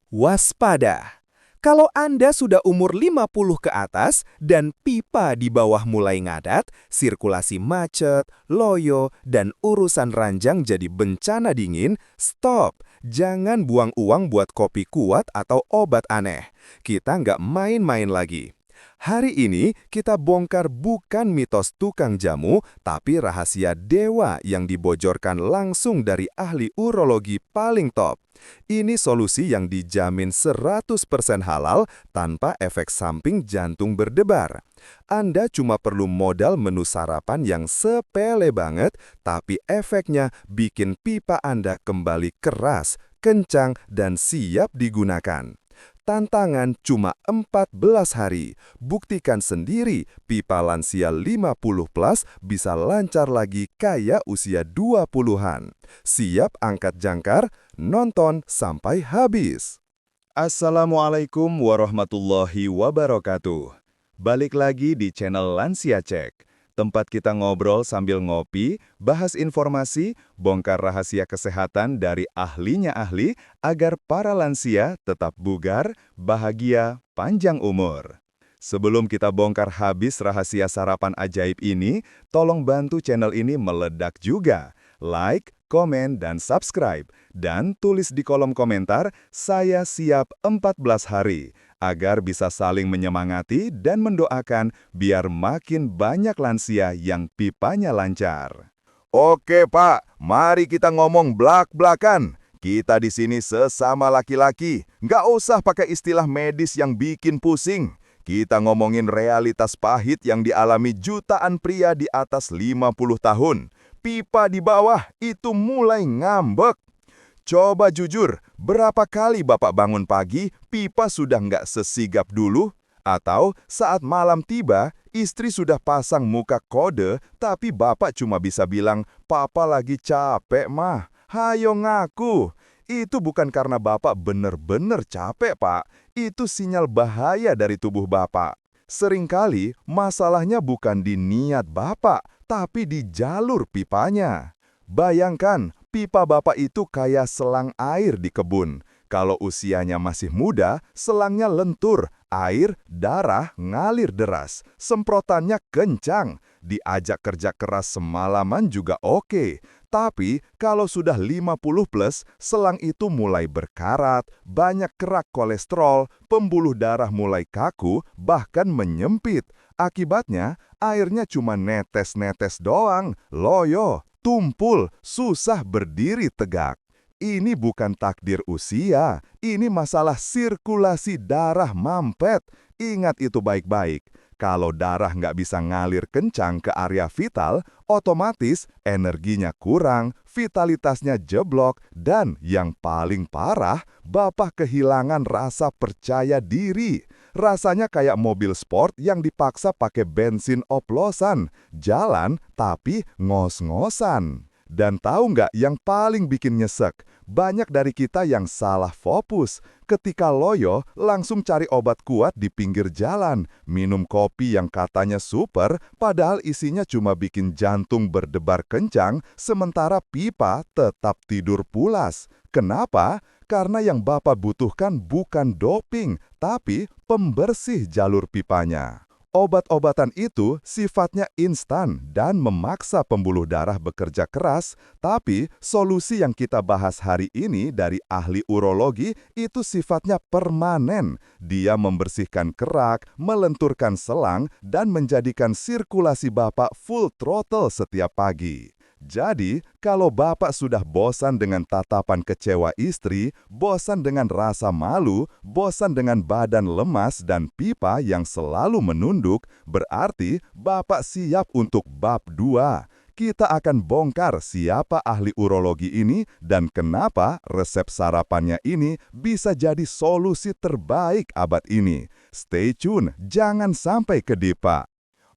Waspada! Kalau Anda sudah umur 50 ke atas dan pipa di bawah mulai ngadat, sirkulasi macet, loyo, dan urusan ranjang jadi bencana dingin, stop! Jangan buang uang buat kopi kuat atau obat aneh. Kita nggak main-main lagi. Hari ini kita bongkar bukan mitos tukang jamu, tapi rahasia dewa yang dibojorkan langsung dari ahli urologi paling top. Ini solusi yang dijamin 100% halal tanpa efek samping jantung berdebar. Anda cuma perlu modal menu sarapan yang sepele banget, tapi efeknya bikin pipa Anda kembali keras, kencang, dan siap digunakan. Tantangan cuma 14 hari. Buktikan sendiri pipa lansia 50 plus bisa lancar lagi kayak usia 20-an. Siap angkat jangkar? Nonton sampai habis. Assalamualaikum warahmatullahi wabarakatuh. Balik lagi di channel Lansia Cek, tempat kita ngobrol sambil ngopi, bahas informasi, bongkar rahasia kesehatan dari ahlinya ahli agar para lansia tetap bugar, bahagia, panjang umur. Sebelum kita bongkar habis rahasia sarapan ajaib ini, tolong bantu channel ini meledak juga. Like, komen, dan subscribe. Dan tulis di kolom komentar, saya siap 14 hari. Agar bisa saling menyemangati dan mendoakan biar makin banyak lansia yang pipanya lancar. Oke Pak, mari kita ngomong blak-blakan. Kita di sini sesama laki-laki, nggak usah pakai istilah medis yang bikin pusing. Kita ngomongin realitas pahit yang dialami jutaan pria di atas 50 tahun. Pipa di bawah itu mulai ngambek. Coba jujur, berapa kali Bapak bangun pagi, pipa sudah nggak sesigap dulu? Atau saat malam tiba, istri sudah pasang muka kode, tapi Bapak cuma bisa bilang, "Papa lagi capek, Mah. Hayo ngaku." Itu bukan karena Bapak bener-bener capek, Pak. Itu sinyal bahaya dari tubuh Bapak. Seringkali masalahnya bukan di niat Bapak, tapi di jalur pipanya. Bayangkan, pipa Bapak itu kayak selang air di kebun. Kalau usianya masih muda, selangnya lentur, air, darah ngalir deras. Semprotannya kencang, diajak kerja keras semalaman juga oke. Tapi kalau sudah 50 plus, selang itu mulai berkarat, banyak kerak kolesterol, pembuluh darah mulai kaku, bahkan menyempit. Akibatnya, airnya cuma netes-netes doang, loyo, tumpul, susah berdiri tegak. Ini bukan takdir usia, ini masalah sirkulasi darah mampet. Ingat itu baik-baik. Kalau darah nggak bisa ngalir kencang ke area vital, otomatis energinya kurang, vitalitasnya jeblok, dan yang paling parah, Bapak kehilangan rasa percaya diri. Rasanya kayak mobil sport yang dipaksa pakai bensin oplosan, jalan tapi ngos-ngosan. Dan tahu nggak yang paling bikin nyesek? Banyak dari kita yang salah fokus. Ketika loyo, langsung cari obat kuat di pinggir jalan. Minum kopi yang katanya super, padahal isinya cuma bikin jantung berdebar kencang, sementara pipa tetap tidur pulas. Kenapa? Karena yang Bapak butuhkan bukan doping, tapi pembersih jalur pipanya. Obat-obatan itu sifatnya instan dan memaksa pembuluh darah bekerja keras, tapi solusi yang kita bahas hari ini dari ahli urologi itu sifatnya permanen. Dia membersihkan kerak, melenturkan selang, dan menjadikan sirkulasi Bapak full throttle setiap pagi. Jadi, kalau Bapak sudah bosan dengan tatapan kecewa istri, bosan dengan rasa malu, bosan dengan badan lemas dan pipa yang selalu menunduk, berarti Bapak siap untuk bab 2. Kita akan bongkar siapa ahli urologi ini dan kenapa resep sarapannya ini bisa jadi solusi terbaik abad ini. Stay tune, jangan sampai kedip, Pak.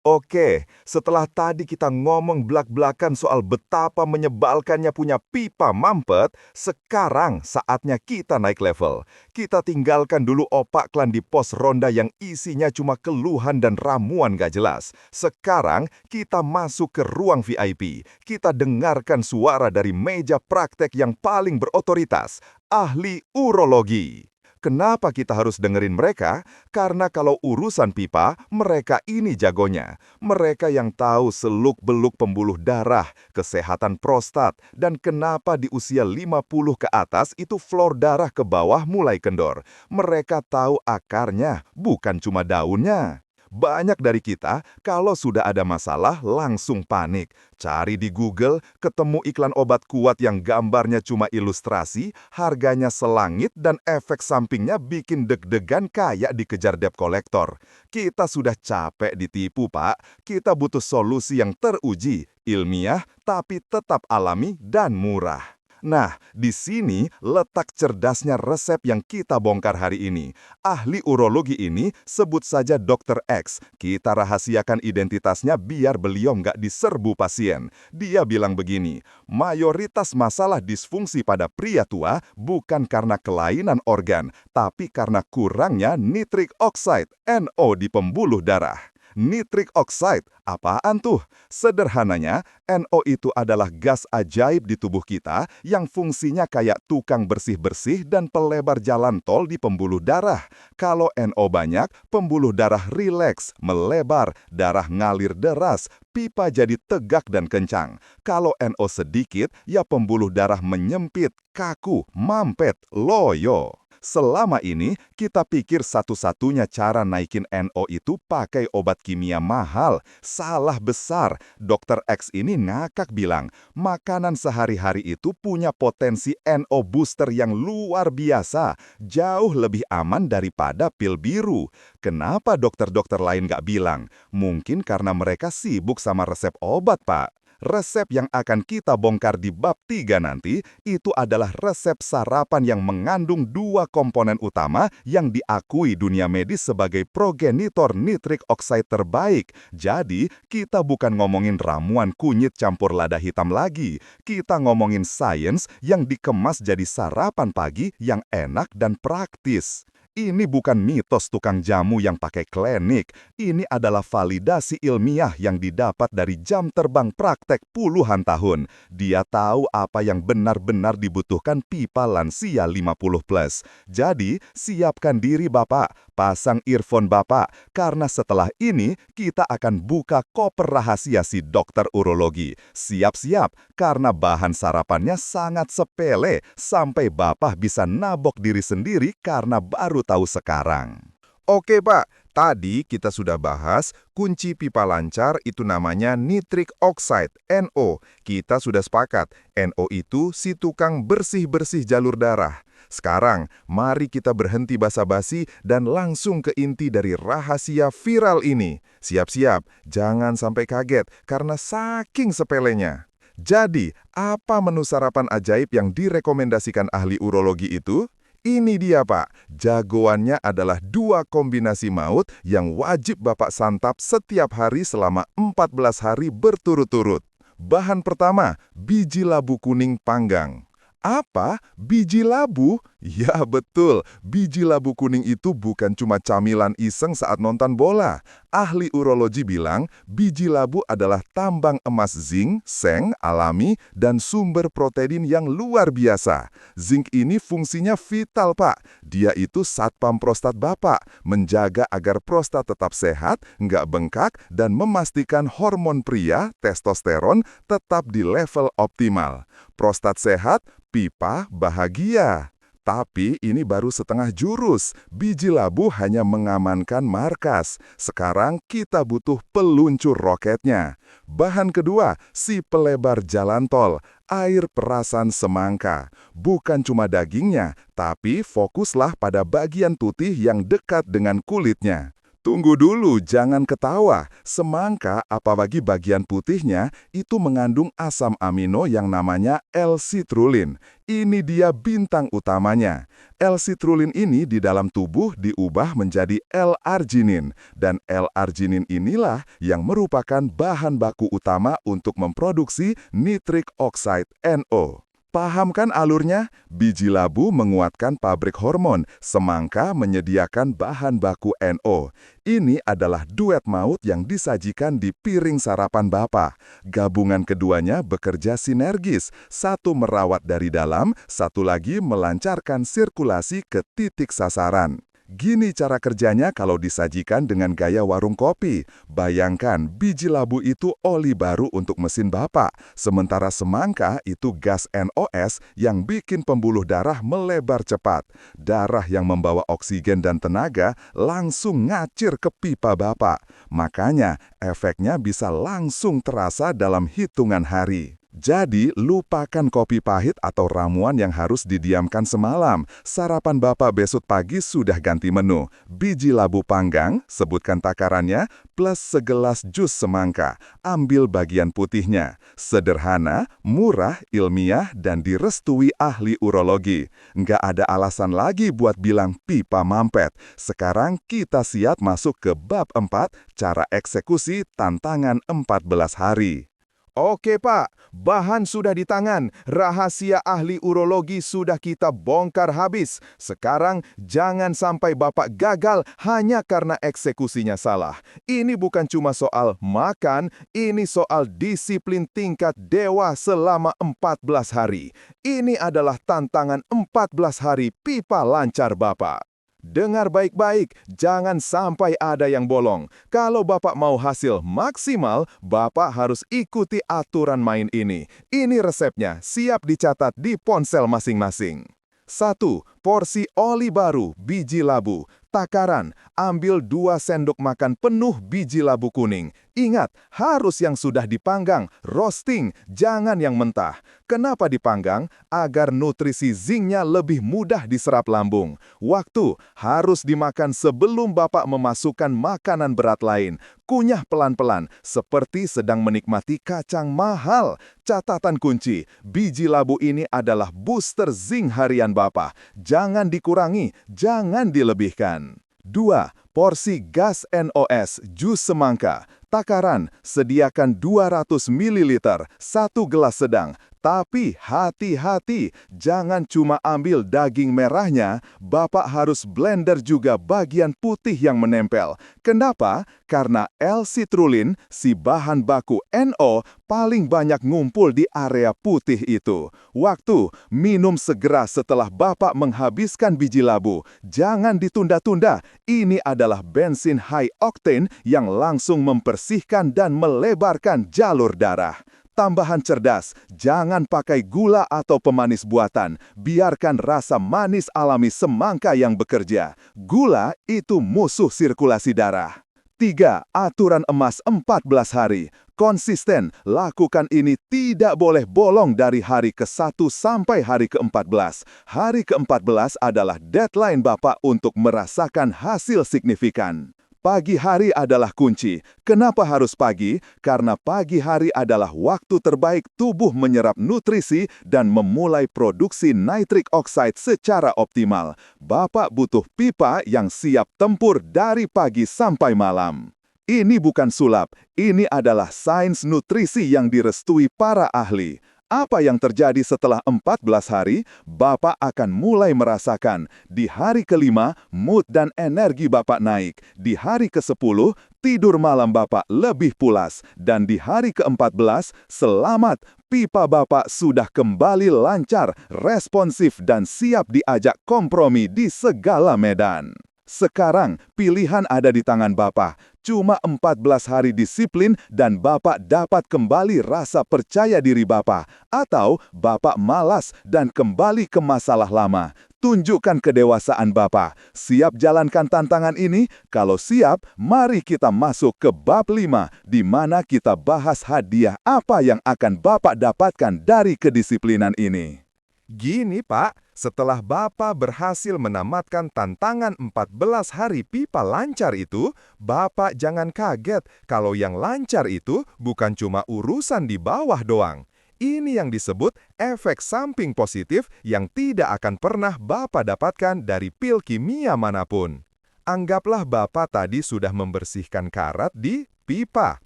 Oke, setelah tadi kita ngomong blak-blakan soal betapa menyebalkannya punya pipa mampet, sekarang saatnya kita naik level. Kita tinggalkan dulu opaklan di pos ronda yang isinya cuma keluhan dan ramuan gak jelas. Sekarang kita masuk ke ruang VIP. Kita dengarkan suara dari meja praktek yang paling berotoritas, ahli urologi. Kenapa kita harus dengerin mereka? Karena kalau urusan pipa, mereka ini jagonya. Mereka yang tahu seluk-beluk pembuluh darah, kesehatan prostat, dan kenapa di usia 50 ke atas itu flor darah ke bawah mulai kendor. Mereka tahu akarnya, bukan cuma daunnya. Banyak dari kita, kalau sudah ada masalah, langsung panik. Cari di Google, ketemu iklan obat kuat yang gambarnya cuma ilustrasi, harganya selangit, dan efek sampingnya bikin deg-degan kayak dikejar debt collector. Kita sudah capek ditipu, Pak. Kita butuh solusi yang teruji, ilmiah, tapi tetap alami dan murah. Nah, di sini letak cerdasnya resep yang kita bongkar hari ini. Ahli urologi ini sebut saja Dr. X. Kita rahasiakan identitasnya biar beliau nggak diserbu pasien. Dia bilang begini, mayoritas masalah disfungsi pada pria tua bukan karena kelainan organ, tapi karena kurangnya nitric oxide, NO di pembuluh darah. Nitric oxide, apaan tuh? Sederhananya, NO itu adalah gas ajaib di tubuh kita yang fungsinya kayak tukang bersih-bersih dan pelebar jalan tol di pembuluh darah. Kalau NO banyak, pembuluh darah rileks, melebar, darah ngalir deras, pipa jadi tegak dan kencang. Kalau NO sedikit, ya pembuluh darah menyempit, kaku, mampet, loyo. Selama ini, kita pikir satu-satunya cara naikin NO itu pakai obat kimia mahal. Salah besar. Dr. X ini ngakak bilang, makanan sehari-hari itu punya potensi NO booster yang luar biasa. Jauh lebih aman daripada pil biru. Kenapa dokter-dokter lain nggak bilang? Mungkin karena mereka sibuk sama resep obat, Pak. Resep yang akan kita bongkar di bab 3 nanti, itu adalah resep sarapan yang mengandung dua komponen utama yang diakui dunia medis sebagai progenitor nitric oxide terbaik. Jadi, kita bukan ngomongin ramuan kunyit campur lada hitam lagi. Kita ngomongin sains yang dikemas jadi sarapan pagi yang enak dan praktis. Ini bukan mitos tukang jamu yang pakai klinik. Ini adalah validasi ilmiah yang didapat dari jam terbang praktek puluhan tahun. Dia tahu apa yang benar-benar dibutuhkan pipa lansia 50+. Jadi, siapkan diri Bapak, pasang earphone Bapak, karena setelah ini kita akan buka koper rahasia si dokter urologi. Siap-siap, karena bahan sarapannya sangat sepele, sampai Bapak bisa nabok diri sendiri karena baru tahu sekarang. Oke Pak, tadi kita sudah bahas kunci pipa lancar itu namanya nitric oxide, NO. Kita sudah sepakat, NO itu si tukang bersih-bersih jalur darah. Sekarang, mari kita berhenti basa-basi dan langsung ke inti dari rahasia viral ini. Siap-siap, jangan sampai kaget karena saking sepelenya. Jadi, apa menu sarapan ajaib yang direkomendasikan ahli urologi itu? Ini dia Pak, jagoannya adalah dua kombinasi maut yang wajib Bapak santap setiap hari selama 14 hari berturut-turut. Bahan pertama, biji labu kuning panggang. Apa? Biji labu? Ya betul, biji labu kuning itu bukan cuma camilan iseng saat nonton bola. Ahli urologi bilang, biji labu adalah tambang emas zinc, seng, alami, dan sumber protein yang luar biasa. Zinc ini fungsinya vital, Pak. Dia itu satpam prostat Bapak, menjaga agar prostat tetap sehat, nggak bengkak, dan memastikan hormon pria, testosteron, tetap di level optimal. Prostat sehat, pipa bahagia. Tapi ini baru setengah jurus. Biji labu hanya mengamankan markas. Sekarang kita butuh peluncur roketnya. Bahan kedua, si pelebar jalan tol. Air perasan semangka. Bukan cuma dagingnya, tapi fokuslah pada bagian putih yang dekat dengan kulitnya. Tunggu dulu, jangan ketawa. Semangka, apalagi bagian putihnya, itu mengandung asam amino yang namanya L-citrulline. Ini dia bintang utamanya. L-citrulline ini di dalam tubuh diubah menjadi L-arginin. Dan L-arginin inilah yang merupakan bahan baku utama untuk memproduksi nitric oxide, NO. Paham kan alurnya? Biji labu menguatkan pabrik hormon, semangka menyediakan bahan baku NO. Ini adalah duet maut yang disajikan di piring sarapan Bapak. Gabungan keduanya bekerja sinergis, satu merawat dari dalam, satu lagi melancarkan sirkulasi ke titik sasaran. Gini cara kerjanya kalau disajikan dengan gaya warung kopi. Bayangkan, biji labu itu oli baru untuk mesin Bapak, sementara semangka itu gas NOS yang bikin pembuluh darah melebar cepat. Darah yang membawa oksigen dan tenaga langsung ngacir ke pipa Bapak. Makanya, efeknya bisa langsung terasa dalam hitungan hari. Jadi, lupakan kopi pahit atau ramuan yang harus didiamkan semalam. Sarapan Bapak besok pagi sudah ganti menu. Biji labu panggang, sebutkan takarannya, plus segelas jus semangka. Ambil bagian putihnya. Sederhana, murah, ilmiah, dan direstui ahli urologi. Nggak ada alasan lagi buat bilang pipa mampet. Sekarang kita siap masuk ke bab 4, cara eksekusi tantangan 14 hari. Oke Pak, bahan sudah di tangan, rahasia ahli urologi sudah kita bongkar habis. Sekarang jangan sampai Bapak gagal hanya karena eksekusinya salah. Ini bukan cuma soal makan, ini soal disiplin tingkat dewa selama 14 hari. Ini adalah tantangan 14 hari pipa lancar Bapak. Dengar baik-baik, jangan sampai ada yang bolong. Kalau Bapak mau hasil maksimal, Bapak harus ikuti aturan main ini. Ini resepnya, siap dicatat di ponsel masing-masing. 1. Porsi oli baru, biji labu. Takaran, ambil 2 sendok makan penuh biji labu kuning. Ingat, harus yang sudah dipanggang, roasting, jangan yang mentah. Kenapa dipanggang? Agar nutrisi zinknya lebih mudah diserap lambung. Waktu, harus dimakan sebelum Bapak memasukkan makanan berat lain. Kunyah pelan-pelan, seperti sedang menikmati kacang mahal. Catatan kunci, biji labu ini adalah booster zinc harian Bapak. Jangan dikurangi, jangan dilebihkan. 2. Porsi gas NOS, jus semangka. Takaran, sediakan 200 ml, 1 gelas sedang. Tapi hati-hati, jangan cuma ambil daging merahnya, Bapak harus blender juga bagian putih yang menempel. Kenapa? Karena L-citrulline, si bahan baku NO, paling banyak ngumpul di area putih itu. Waktu, minum segera setelah Bapak menghabiskan biji labu. Jangan ditunda-tunda, ini adalah bensin high octane yang langsung membersihkan dan melebarkan jalur darah. Tambahan cerdas, jangan pakai gula atau pemanis buatan. Biarkan rasa manis alami semangka yang bekerja. Gula itu musuh sirkulasi darah. 3. Aturan emas 14 hari. Konsisten, lakukan ini tidak boleh bolong dari hari ke-1 sampai hari ke-14. Hari ke-14 adalah deadline Bapak untuk merasakan hasil signifikan. Pagi hari adalah kunci. Kenapa harus pagi? Karena pagi hari adalah waktu terbaik tubuh menyerap nutrisi dan memulai produksi nitric oxide secara optimal. Bapak butuh pipa yang siap tempur dari pagi sampai malam. Ini bukan sulap, ini adalah sains nutrisi yang direstui para ahli. Apa yang terjadi setelah 14 hari, Bapak akan mulai merasakan. Di hari ke-5, mood dan energi Bapak naik. Di hari ke-10, tidur malam Bapak lebih pulas. Dan di hari ke-14, selamat, pipa Bapak sudah kembali lancar, responsif dan siap diajak kompromi di segala medan. Sekarang, pilihan ada di tangan Bapak. Cuma 14 hari disiplin dan Bapak dapat kembali rasa percaya diri Bapak. Atau Bapak malas dan kembali ke masalah lama. Tunjukkan kedewasaan Bapak. Siap jalankan tantangan ini? Kalau siap, mari kita masuk ke bab 5, di mana kita bahas hadiah apa yang akan Bapak dapatkan dari kedisiplinan ini. Gini Pak, setelah Bapak berhasil menamatkan tantangan 14 hari pipa lancar itu, Bapak jangan kaget kalau yang lancar itu bukan cuma urusan di bawah doang. Ini yang disebut efek samping positif yang tidak akan pernah Bapak dapatkan dari pil kimia manapun. Anggaplah Bapak tadi sudah membersihkan karat di pipa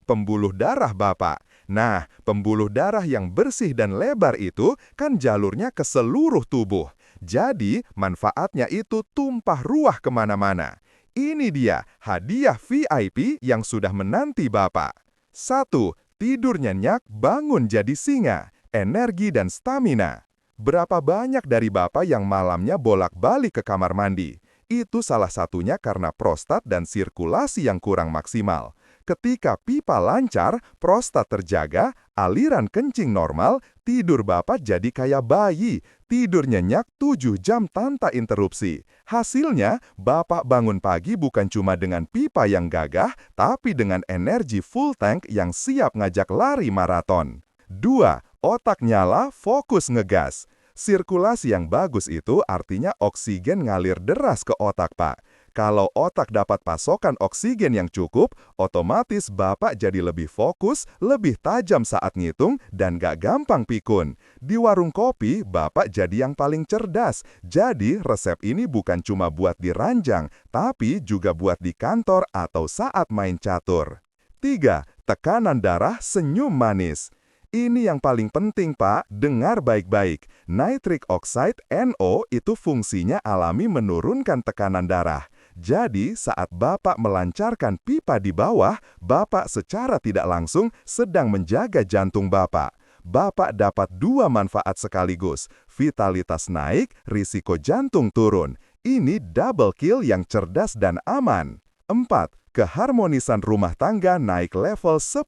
pembuluh darah Bapak. Nah, pembuluh darah yang bersih dan lebar itu kan jalurnya ke seluruh tubuh. Jadi, manfaatnya itu tumpah ruah kemana-mana. Ini dia hadiah VIP yang sudah menanti Bapak. 1. Tidur nyenyak, bangun jadi singa, energi dan stamina. Berapa banyak dari Bapak yang malamnya bolak-balik ke kamar mandi? Itu salah satunya karena prostat dan sirkulasi yang kurang maksimal. Ketika pipa lancar, prostat terjaga, aliran kencing normal, tidur Bapak jadi kayak bayi. Tidur nyenyak 7 jam tanpa interupsi. Hasilnya, Bapak bangun pagi bukan cuma dengan pipa yang gagah, tapi dengan energi full tank yang siap ngajak lari maraton. 2. Otak nyala, fokus ngegas. Sirkulasi yang bagus itu artinya oksigen ngalir deras ke otak, Pak. Kalau otak dapat pasokan oksigen yang cukup, otomatis Bapak jadi lebih fokus, lebih tajam saat ngitung, dan gak gampang pikun. Di warung kopi, Bapak jadi yang paling cerdas. Jadi, resep ini bukan cuma buat di ranjang, tapi juga buat di kantor atau saat main catur. 3. Tekanan darah, senyum manis. Ini yang paling penting, Pak. Dengar baik-baik. Nitric oxide NO itu fungsinya alami menurunkan tekanan darah. Jadi, saat Bapak melancarkan pipa di bawah, Bapak secara tidak langsung sedang menjaga jantung Bapak. Bapak dapat 2 manfaat sekaligus. Vitalitas naik, risiko jantung turun. Ini double kill yang cerdas dan aman. 4. Keharmonisan rumah tangga naik level 10.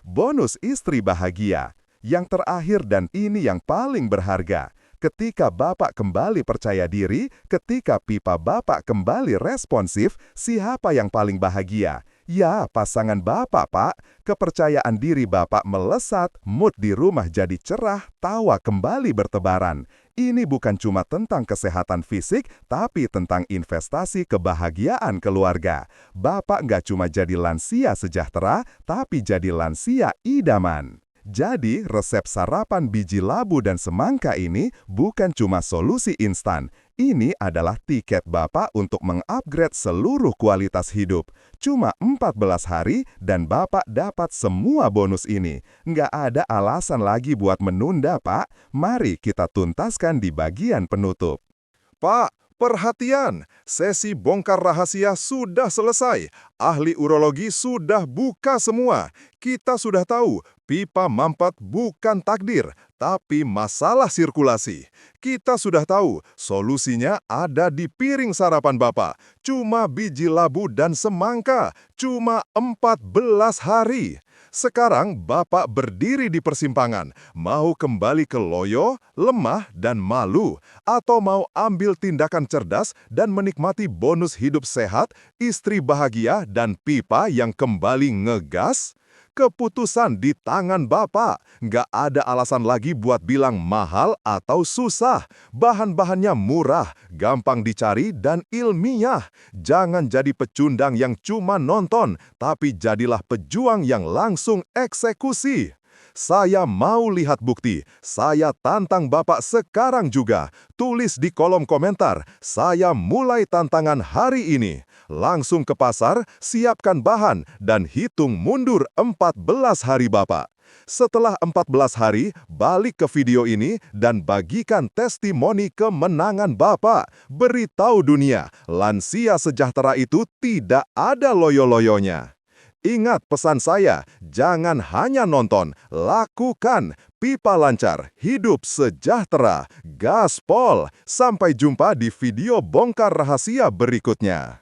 Bonus istri bahagia. Yang terakhir dan ini yang paling berharga. Ketika Bapak kembali percaya diri, ketika pipa Bapak kembali responsif, siapa yang paling bahagia? Ya, pasangan Bapak, Pak. Kepercayaan diri Bapak melesat, mood di rumah jadi cerah, tawa kembali bertebaran. Ini bukan cuma tentang kesehatan fisik, tapi tentang investasi kebahagiaan keluarga. Bapak nggak cuma jadi lansia sejahtera, tapi jadi lansia idaman. Jadi, resep sarapan biji labu dan semangka ini bukan cuma solusi instan. Ini adalah tiket Bapak untuk mengupgrade seluruh kualitas hidup. Cuma 14 hari dan Bapak dapat semua bonus ini. Nggak ada alasan lagi buat menunda, Pak. Mari kita tuntaskan di bagian penutup. Pak, perhatian! Sesi bongkar rahasia sudah selesai. Ahli urologi sudah buka semua. Kita sudah tahu, pipa mampet bukan takdir, tapi masalah sirkulasi. Kita sudah tahu, solusinya ada di piring sarapan Bapak. Cuma biji labu dan semangka. Cuma 14 hari. Sekarang Bapak berdiri di persimpangan, mau kembali ke loyo, lemah, dan malu, atau mau ambil tindakan cerdas dan menikmati bonus hidup sehat, istri bahagia, dan pipa yang kembali ngegas? Keputusan di tangan Bapak. Nggak ada alasan lagi buat bilang mahal atau susah. Bahan-bahannya murah, gampang dicari, dan ilmiah. Jangan jadi pecundang yang cuma nonton, tapi jadilah pejuang yang langsung eksekusi. Saya mau lihat bukti. Saya tantang Bapak sekarang juga. Tulis di kolom komentar. Saya mulai tantangan hari ini. Langsung ke pasar, siapkan bahan, dan hitung mundur 14 hari Bapak. Setelah 14 hari, balik ke video ini dan bagikan testimoni kemenangan Bapak. Beritahu dunia, lansia sejahtera itu tidak ada loyo-loyonya. Ingat pesan saya, jangan hanya nonton, lakukan. Pipa lancar, hidup sejahtera, gaspol. Sampai jumpa di video bongkar rahasia berikutnya.